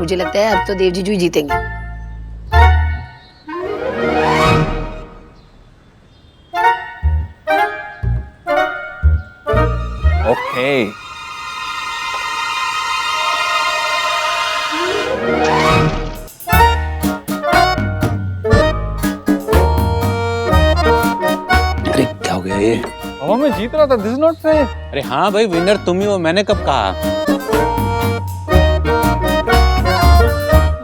मुझे लगता है अब तो देव जीजू ही जीतेंगे। ओके अरे क्या हो गया ये? पापा मैं जीत रहा था, दिस इज नॉट फेयर। अरे हाँ भाई, विनर तुम ही हो, मैंने कब कहा?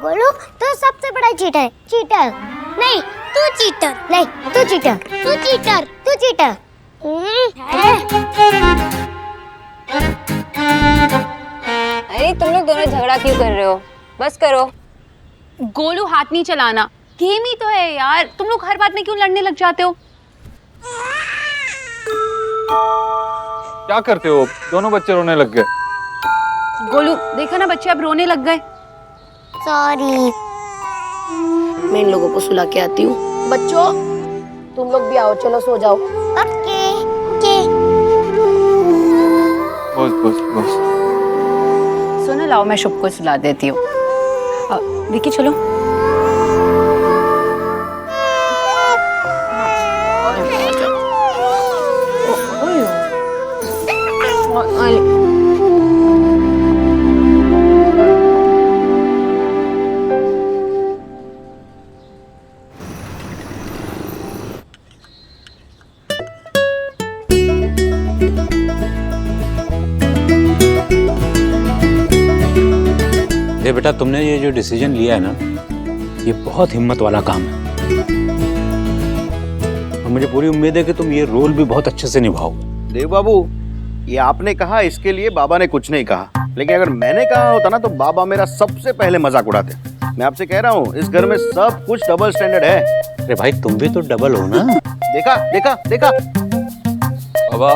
बोलो तो सबसे बड़ा चीटर। चीटर नहीं, तू चीटर। नहीं, तू चीटर। तू चीटर। तू चीटर। अरे तुम लोग दोनों झगड़ा क्यों कर रहे हो? बस करो। गोलू हाथ नहीं चलाना, गेम ही तो है यार, तुम लोग हर बात में क्यों लड़ने लग जाते हो? क्या करते हो? दोनों बच्चे रोने लग गए। गोलू देखा ना, बच्चे अब रोने लग गए। सॉरी। मैं इन लोगों को सुला के आती हूँ। बच्चों तुम लोग भी आओ, चलो सो जाओ। Okay okay. बस बस बस। सुनो, लाओ मैं शुभ को सुला देती हूँ। विकी चलो। अरे बेटा, तुमने ये जो डिसीजन लिया है ना, ये बहुत हिम्मत वाला काम है और मुझे पूरी उम्मीद है कि तुम ये रोल भी बहुत अच्छे से निभाओगे। देव बाबू, ये आपने कहा, इसके लिए बाबा ने कुछ नहीं कहा, लेकिन अगर मैंने कहा होता ना तो बाबा मेरा सबसे पहले मजाक उड़ाते। मैं आपसे कह रहा हूँ, इस घर में सब कुछ डबल स्टैंडर्ड है। अरे भाई, तुम भी तो डबल हो ना। देखा देखा देखा। बाबा,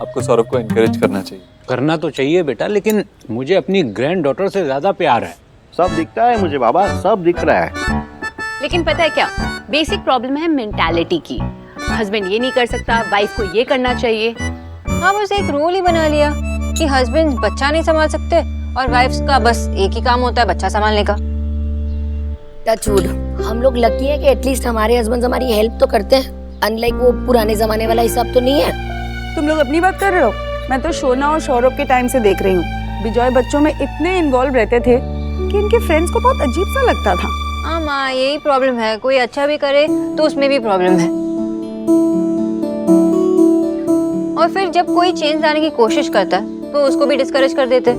आपको सौरभ को एनकरेज करना चाहिए। करना तो चाहिए बेटा, लेकिन मुझे अपनी ग्रैंड डॉटर से ज्यादा प्यार है। सब दिखता है मुझे बाबा, सब दिख रहा है। लेकिन पता है क्या, बेसिक प्रॉब्लम है मेंटालिटी की। हस्बैंड ये नहीं कर सकता, वाइफ को ये करना चाहिए। हाँ, बस एक रूल ही बना लिया कि हस्बैंड बच्चा नहीं संभाल सकते और वाइफ्स का बस एक ही काम होता है, बच्चा संभालने का। टचवुड, हम लोग लकी है कि एटलीस्ट हमारे हस्बैंड हमारी हेल्प तो करते हैं, अनलाइक वो पुराने जमाने वाला हिसाब तो नहीं है। तुम लोग अपनी बात कर रहे हो? मैं तो शोना और सौरभ के टाइम से देख रही हूँ। बिजॉय बच्चों में इतने इन्वॉल्व रहते थे कि इनके फ्रेंड्स को बहुत अजीब सा लगता था। हाँ माँ, यही प्रॉब्लम है, कोई अच्छा भी करे तो उसमें भी प्रॉब्लम है। और फिर जब कोई चेंज लाने की कोशिश करता है तो उसको भी डिस्करेज कर देते।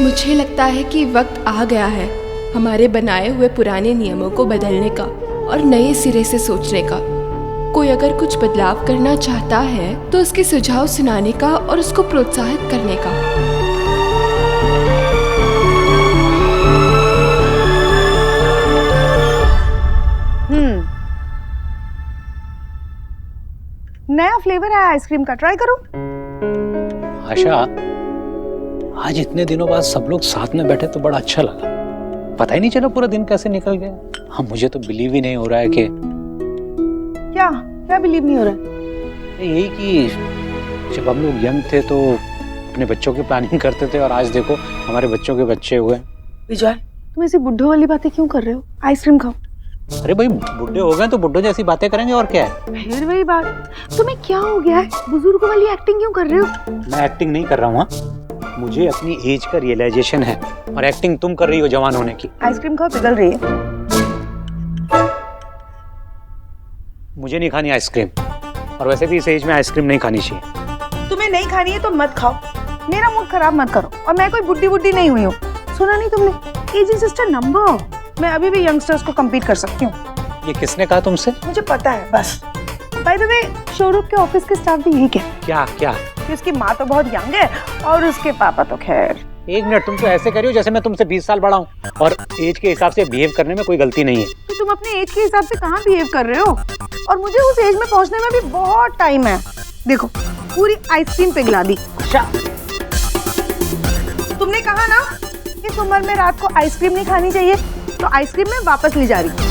मुझे लगता है कि वक्त आ गया है हमारे बनाए हुए पुराने नियमों को बदलने का और नए सिरे से सोचने का। कोई अगर कुछ बदलाव करना चाहता है तो उसके सुझाव सुनाने का और उसको प्रोत्साहित करने का। नया फ्लेवर है आइसक्रीम का, ट्राई करो। आशा, आज इतने दिनों बाद सब लोग साथ में बैठे तो बड़ा अच्छा लगा। पता ही नहीं चला पूरा दिन कैसे निकल गया। हाँ, मुझे तो बिलीव ही नहीं हो रहा है कि क्या क्या बिलीव नहीं हो रहा है? यही कि जब हम लोग यंग थे तो अपने बच्चों की प्लानिंग करते थे और आज देखो हमारे बच्चों के बच्चे हुए। विजय, तुम ऐसी बुड्ढों वाली बातें क्यों कर रहे हो? आइसक्रीम खाओ। अरे भाई, बुढ़े हो गए तो बुढ़ों जैसी बातें करेंगे और क्या है। फिर वही बात, तुम्हें क्या हो गया है? बुजुर्गों वाली एक्टिंग क्यों कर रहे हो? मैं एक्टिंग नहीं कर रहा हूँ, मुझे अपनी एज का रियलाइजेशन है और एक्टिंग तुम कर रही हो जवान होने की। आइसक्रीम खाओ, पिघल रही है। मुझे नहीं खानी आइसक्रीम, और वैसे भी इस एज में आइसक्रीम नहीं खानी चाहिए। तुम्हें नहीं खानी है तो मत खाओ, मेरा मूड खराब मत करो। और मैं कोई बुड्ढी बुड्ढी नहीं हुई हूँ, सुना नहीं तुमने? Age is just a number. मैं अभी भी यंगस्टर्स को कम्पीट कर सकती हूँ। ये किसने कहा तुमसे? मुझे पता है बस। बाय द वे, शोरूम के ऑफिस के स्टाफ भी यही कहते क्या क्या? हैं कि उसकी माँ तो बहुत यंग है और उसके पापा तो खैर। एक मिनट, तुम तो ऐसे कर रही हो जैसे मैं तुमसे 20 साल बड़ा हूँ, और एज के हिसाब से बिहेव करने में कोई गलती नहीं है। तो तुम अपने एज के हिसाब से कहाँ बिहेव कर रहे हो? और मुझे उस एज में पहुँचने में भी बहुत टाइम है। देखो, पूरी आइसक्रीम पिघला दी। तुमने कहा ना इस उम्र में रात को आइसक्रीम नहीं खानी चाहिए, तो आइसक्रीम मैं वापस ले जा रही हूँ।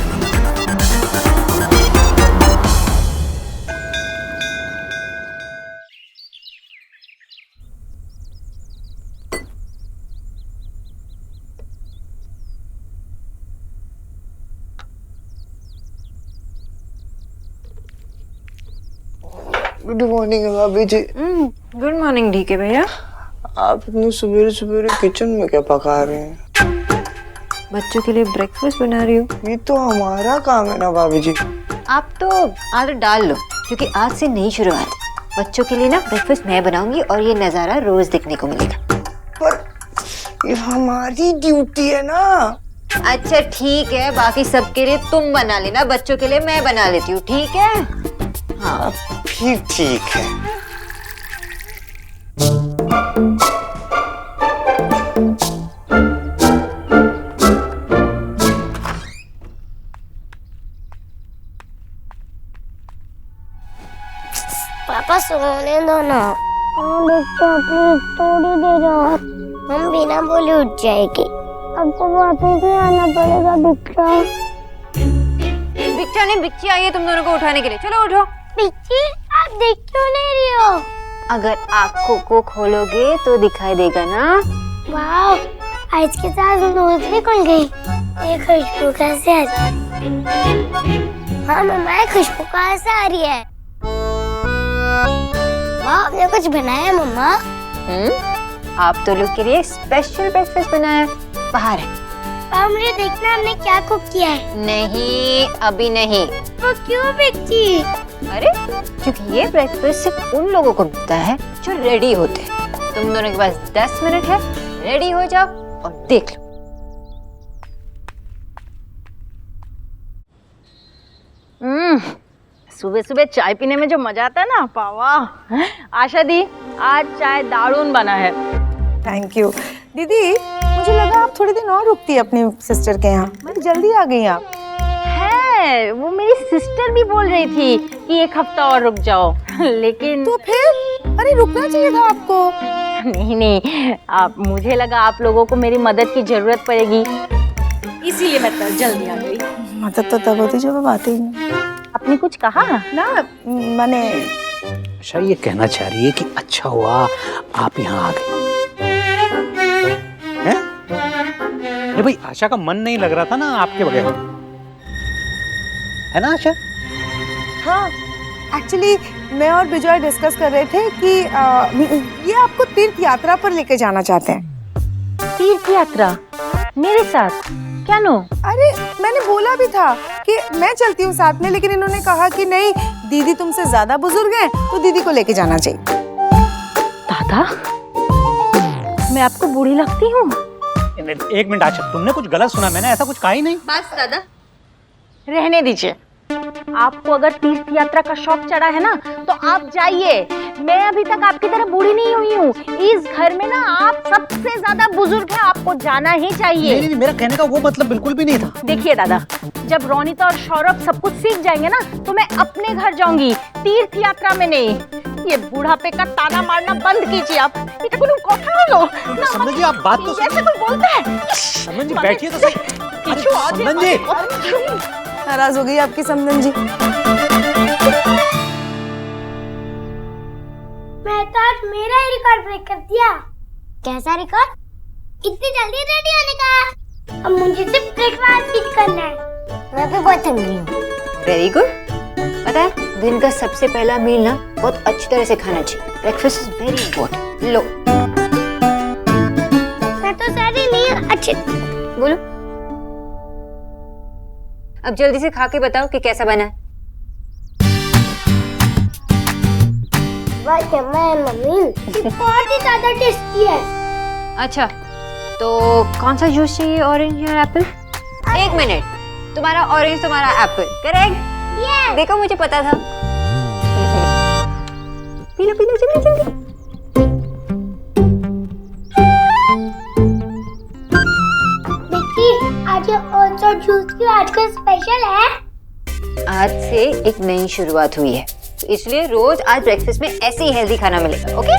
गुड मॉर्निंग भाभी जी। गुड मॉर्निंग ढीके भैया। आप इतनी सवेरे सवेरे किचन में क्या पका रहे हैं? बच्चों के लिए ब्रेकफास्ट बना रही हूँ। ये तो हमारा काम है ना भाभी जी। आप तो आदत डाल लो, क्योंकि आज से नई शुरुआत। बच्चों के लिए ना ब्रेकफास्ट मैं बनाऊंगी और ये नजारा रोज देखने को मिलेगा। पर ये हमारी ड्यूटी है ना। अच्छा ठीक है, बाकी सबके लिए तुम बना लेना, बच्चों के लिए मैं बना लेती हूँ, ठीक है? हाँ फिर ठीक है। पापा सोने दो ना। बच्चा प्लीज थोड़ी देर और। हम बिना बोले उठ जाएगी। आपको वापस नहीं आना पड़ेगा बिच्चा। बिच्चा नहीं, बिच्ची आई है तुम दोनों को उठाने के लिए। चलो उठो। बिच्ची आप देख क्यों नहीं रही हो? अगर आँखों को खोलोगे तो दिखाई देगा ना। वाह, आज के साथ नोज भी खुल गई। ये खुशबू कैसे आ रही है? हाँ मम्मा, ये खुशबू कहाँ से आ रही है? वाह, आपने कुछ बनाया है मम्मा? आप तो लोग के लिए स्पेशल ब्रेकफास्ट बनाया है। बाहर है। पापा मुझे देखना हमने क्या कुक किया है। नहीं, अभी नहीं। वो क्यों बिच्ची? अरे क्योंकि ये ब्रेकफास्ट सिर्फ उन लोगों को मिलता है जो रेडी होते हैं। तुम दोनों के पास 10 मिनट है, रेडी हो जाओ और देख लो। सुबह सुबह चाय पीने में जो मजा आता है ना पावा। आशा दी, आज चाय दारुण बना है। थैंक यू दीदी। मुझे लगा आप थोड़े दिन और रुकती है अपनी सिस्टर के यहाँ। बड़ी जल्दी आ गई आप। है, वो मेरी सिस्टर भी बोल रही थी कि एक हफ्ता और रुक जाओ, लेकिन तो फिर अरे रुकना चाहिए था आपको। नहीं, आप मुझे लगा आप लोगों को मेरी मदद की जरूरत पड़ेगी, इसीलिए मैं तो जल्दी आ गई। मदद तो तब होती जब बात ही नहीं। आपने कुछ कहा ना, मैंने आशा ये कहना चाह रही है कि अच्छा हुआ आप यहाँ आ गए। हैं? अरे भाई आशा का मन नहीं लग रहा था ना आपके बगैर, है ना आशा? हाँ, एक्चुअली मैं और विजय डिस्कस कर रहे थे कि ये आपको तीर्थ यात्रा पर लेके जाना चाहते हैं। तीर्थ यात्रा मेरे साथ? क्या नो? अरे मैंने बोला भी था कि मैं चलती हूँ साथ में, लेकिन इन्होंने कहा कि नहीं, दीदी तुमसे ज्यादा बुजुर्ग हैं तो दीदी को लेके जाना चाहिए। दादा, मैं आपको बूढ़ी लगती हूँ? एक मिनट आशा, तुमने कुछ गलत सुना, मैंने ऐसा कुछ कहा ही नहीं। बस दादा, रहने दीजिए। आपको अगर तीर्थ यात्रा का शौक चढ़ा है ना तो आप जाइए। मैं अभी तक आपकी तरह बूढ़ी नहीं हुई हूँ। इस घर में ना आप सबसे ज्यादा बुजुर्ग हैं, आपको जाना ही चाहिए। नहीं, मेरा कहने का वो मतलब बिल्कुल भी नहीं था। देखिए दादा, जब रोनिता और सौरभ सब कुछ सीख जाएंगे ना तो मैं अपने घर जाऊंगी, तीर्थ यात्रा में नहीं। ये बुढ़ापे का ताना मारना बंद कीजिए आप। ये कोई कथा लो ना, समझ जी, आप बात तो जैसे कोई बोलता है। समझ जी, बैठिए तो सही। समझ जी, नाराज हो गई आपकी समधन जी। मैं तो आज मेरा ही रिकॉर्ड ब्रेक कर दिया। कैसा रिकॉर्ड? इतनी जल्दी रेडी होने का? अब मुझे सिर्फ ब्रेकफास्ट ही करना है। मैं भी बहुत हंग्री हूँ। Very good. पता है, दिन का सबसे पहला मील ना बहुत अच्छी तरह से खाना चाहिए। Breakfast is very important. लो। मैं तो सारी नहीं अच्छी। बोलो। अब जल्दी से खा के बताओ कि कैसा बना है। मम्मी बहुत ही ज्यादा टेस्टी है। अच्छा, तो कौन सा जूस चाहिए, ऑरेंज या एप्पल? एक मिनट, तुम्हारा ऑरेंज, तुम्हारा एप्पल, करेक्ट? देखो मुझे पता था। पी लो जल्दी जल्दी। आज और जूस की आजकल स्पेशल है। आज से एक नई शुरुआत हुई है, तो इसलिए रोज आज ब्रेकफास्ट में ऐसे ही हेल्दी खाना मिलेगा, ओके?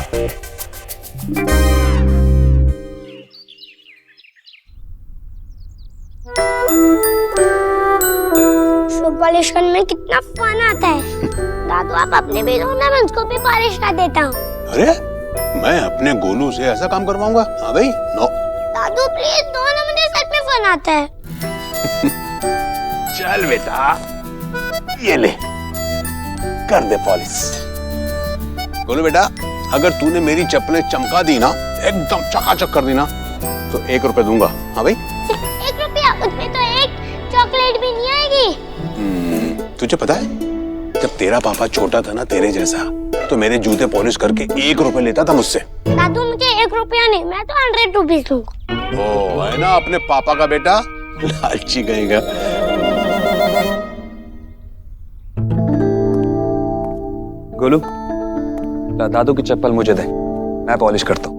पॉलिश करने में कितना फन आता है। दादू आप अपने भी दो ना, मैं उसको भी पॉलिश कर देता हूँ। अरे मैं अपने गोलू से ऐसा काम करवाऊंगा? हाँ भाई, नो। दादू प्लीज दो ना, मुझे सच में फन आता है। चल बेटा, ये ले, कर दे पॉलिश। गोलू बेटा, अगर तूने मेरी चप्पलें चमका दी ना, एकदम चकाचक कर दी ना, तो 1 रुपए दूंगा। हाँ भाई? 1 रुपया? उसमें तो एक चॉकलेट भी नहीं आएगी। तुझे पता है, जब तेरा पापा छोटा था ना, तेरे जैसा, तो मेरे जूते पॉलिश करके 1 रुपए लेता था मुझसे। दादू मुझे 1 रुपया नहीं, मैं तो 100 रुपीज लूंगा। ओ, है ना अपने पापा का बेटा, लालची कहेगा। गोलू, दादू की चप्पल मुझे दे, मैं पॉलिश करता हूँ।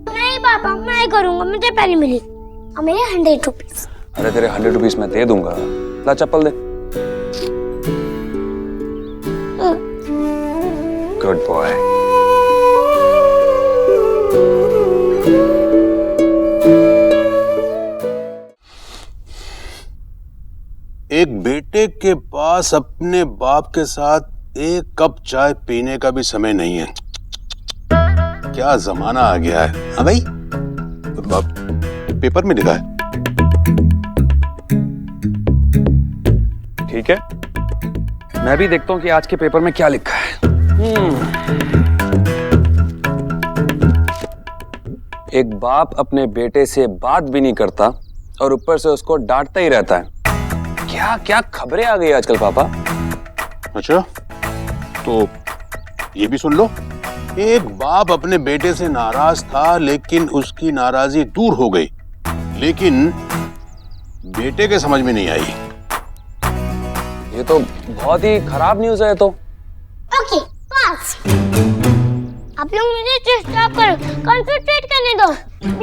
नहीं पापा, मैं करूंगा, मुझे पहले मिली। और मेरे 100 रुपीज। अरे तेरे 100 रुपीज मैं दे दूंगा, ला चप्पल दे। Good boy. एक बेटे के पास अपने बाप के साथ 1 कप चाय पीने का भी समय नहीं है। क्या जमाना आ गया है। हाँ भाई, पेपर में लिखा है। ठीक है, मैं भी देखता हूँ कि आज के पेपर में क्या लिखा है। एक बाप अपने बेटे से बात भी नहीं करता और ऊपर से उसको डांटता ही रहता है। क्या क्या खबरें आ गई आजकल पापा। अच्छा, तो ये भी सुन लो। एक बाप अपने बेटे से नाराज था, लेकिन उसकी नाराजी दूर हो गई, लेकिन बेटे के समझ में नहीं आई। ये तो बहुत ही खराब न्यूज़ है। तो ओके, पास। आप लोग मुझे डिस्टर्ब करो, कंसंट्रेट करने दो।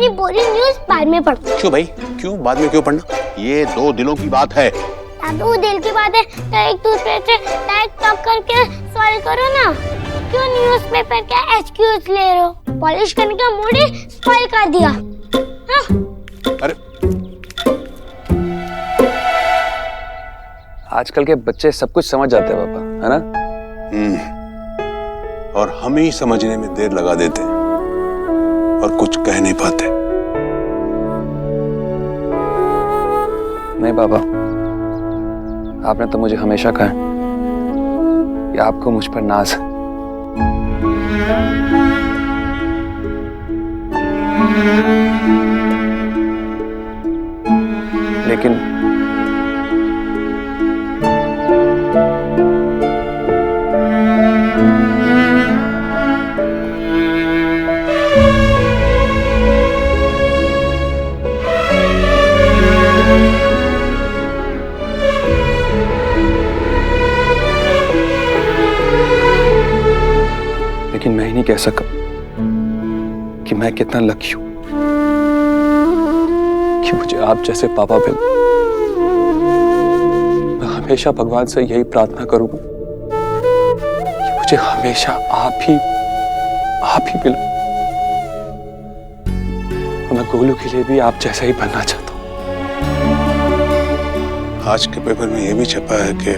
ये बोरिंग न्यूज़ बाद में पढ़ो। क्यों भाई, क्यों बाद में क्यों पढ़ना? ये 2 दिनों की बात है। दादू दिल की बात है तो एक दूसरे से डायरेक्ट टॉक करके सॉल्व करो ना। क्यों न्यूज़पेपर का एक्सक्यूज ले रहे हो? पॉलिश करने का मूड ही स्पॉइल कर दिया। हाँ? अरे आजकल के बच्चे सब कुछ समझ जाते हैं पापा, है ना? और हम ही समझने में देर लगा देते हैं और कुछ कह नहीं पाते। नहीं पापा, आपने तो मुझे हमेशा कहा कि आपको मुझ पर नाज है। लेकिन मैं ही नहीं कह सका कि मैं कितना लकी हूं कि मुझे आप जैसे पापा मिले। मैं हमेशा भगवान से यही प्रार्थना करूंगा कि मुझे हमेशा आप ही मिले। और मैं गोलू के लिए भी आप जैसा ही बनना चाहता हूं। आज के पेपर में यह भी छपा है कि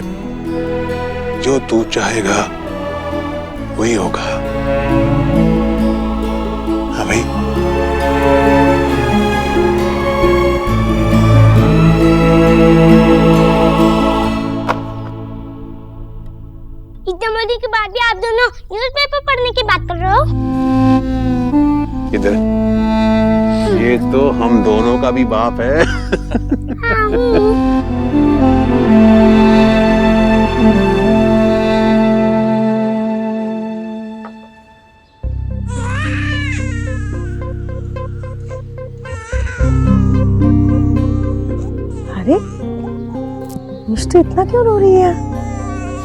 जो तू चाहेगा वही होगा। हाँ भाई। इतने मोदी के बाद भी आप दोनों न्यूज़पेपर पढ़ने की बात कर रहे हो? इधर, ये तो हम दोनों का भी बाप है। अरे मिष्टी इतना क्यों रो रही है?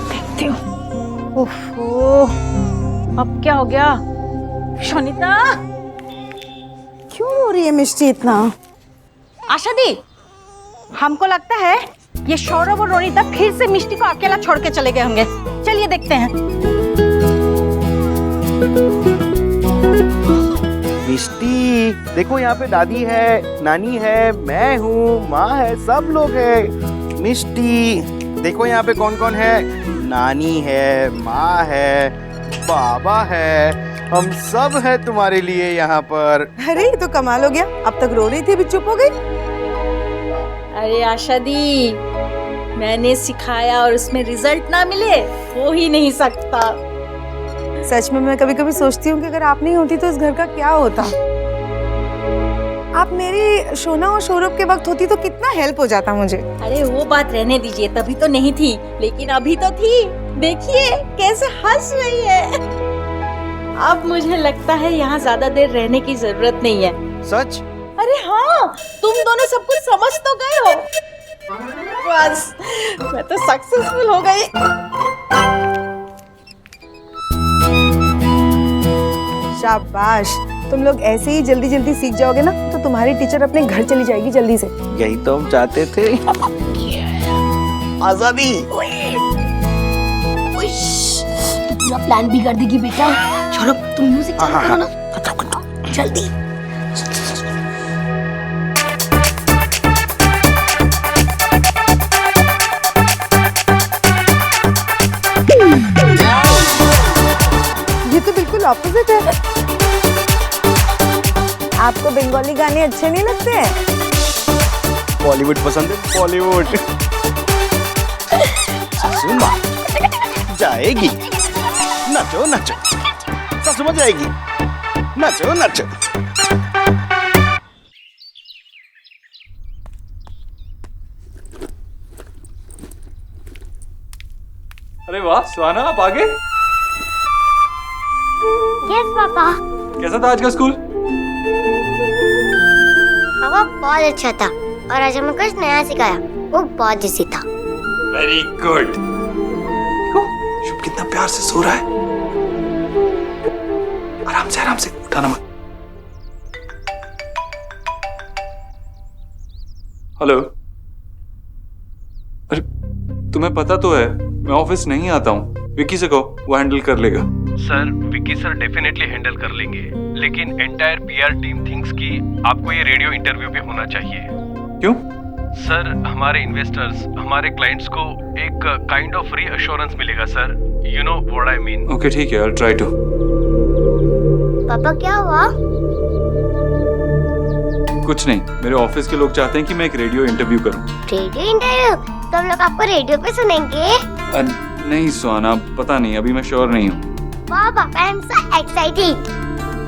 देखती हूँ। ओफो, अब क्या हो गया? शोनिता, क्यों रो रही है मिष्टी इतना? आशा दी, हमको लगता है ये सौरभ और रोनिता फिर से मिष्टी को अकेला छोड़ के चले गए होंगे। चलिए देखते हैं। मिष्टी, देखो यहाँ पे दादी है, नानी है, मैं हूँ, माँ है, सब लोग हैं। मिष्टी, देखो यहाँ पे कौन कौन है। नानी है, माँ है, बाबा है, हम सब है तुम्हारे लिए यहाँ पर। अरे ये तो कमाल हो गया, अब तक रो रही थी अभी चुप हो गई। अरे आशा दी, मैंने सिखाया और उसमें रिजल्ट ना मिले हो ही नहीं सकता। सच में मैं कभी कभी सोचती हूँ कि अगर आप नहीं होती तो इस घर का क्या होता। आप मेरी शोना और सौरभ के वक्त होती तो कितना हेल्प हो जाता मुझे। अरे वो बात रहने दीजिए, तभी तो नहीं थी, लेकिन अभी तो थी। देखिए कैसे हंस रही है। अब मुझे लगता है यहाँ ज्यादा देर रहने की जरूरत नहीं है। सच? अरे हाँ, तुम दोनों सब कुछ समझ तो गए हो। बस मैं तो सक्सेसफुल हो गई। शाबाश, तुम लोग ऐसे ही जल्दी जल्दी सीख जाओगे ना तो तुम्हारी टीचर अपने घर चली जाएगी जल्दी से। यही तो हम चाहते थे। आजादी। पूरा प्लान भी कर देगी बेटा। चलो तुम म्यूजिक चालू करो ना जल्दी। ये तो बिल्कुल ऑपोजिट है। आपको बंगाली गाने अच्छे नहीं लगते हैं? बॉलीवुड पसंद है, बॉलीवुड। सासू माँ जाएगी, नाचो नाचो, सासू माँ जाएगी, नाचो नाचो। अरे वाह सुहाना, आप आ गए। Yes papa. कैसा था आज का स्कूल? पापा बहुत अच्छा था और आज हमें कुछ नया सिखाया, वो बहुत इजी था। Very good. शुभ कितना प्यार से सो रहा है। आराम से उठाना मत। हेलो। अरे तुम्हें पता तो है मैं ऑफिस नहीं आता हूँ। विक्की से कहो, वो हैंडल कर लेगा। Sir Vicky sir definitely handle कर लेंगे, लेकिन एंटायर पीआर टीम थिंक्स कि आपको ये रेडियो इंटरव्यू पे होना चाहिए। क्यों? सर हमारे इन्वेस्टर्स, हमारे क्लाइंट्स को एक काइंड ऑफ रीअश्योरेंस मिलेगा sir. You know what I mean. Okay ठीक है, आई विल ट्राई टू। पापा क्या हुआ? कुछ नहीं, मेरे ऑफिस के लोग चाहते हैं कि मैं एक रेडियो इंटरव्यू करूं। Radio interview? तो हम लोग आपको रेडियो पे सुनेंगे? नहीं सुहाना, पता नहीं, अभी मैं श्योर नहीं हूँ। वाह पापा, आई एम सो एक्साइटेड।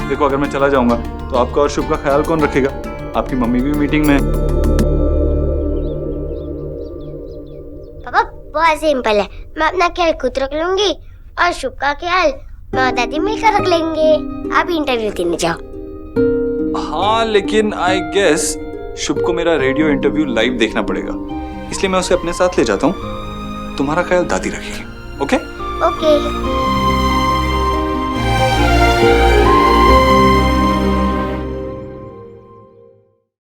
देखो अगर मैं चला जाऊंगा तो आपका और शुभ का ख्याल कौन रखेगा? आपकी मम्मी भी मीटिंग में है। पापा बहुत सिंपल है, मैं अपना ख्याल खुद रख लूंगी और शुभ का ख्याल मैं और दादी मिलकर रख लेंगे। आप इंटरव्यू देने जाओ। हाँ लेकिन आई गेस शुभ को मेरा रेडियो इंटरव्यू लाइव देखना पड़ेगा, इसलिए मैं उसे अपने साथ ले जाता हूँ। तुम्हारा ख्याल दादी रखेगी। ओके? ओके।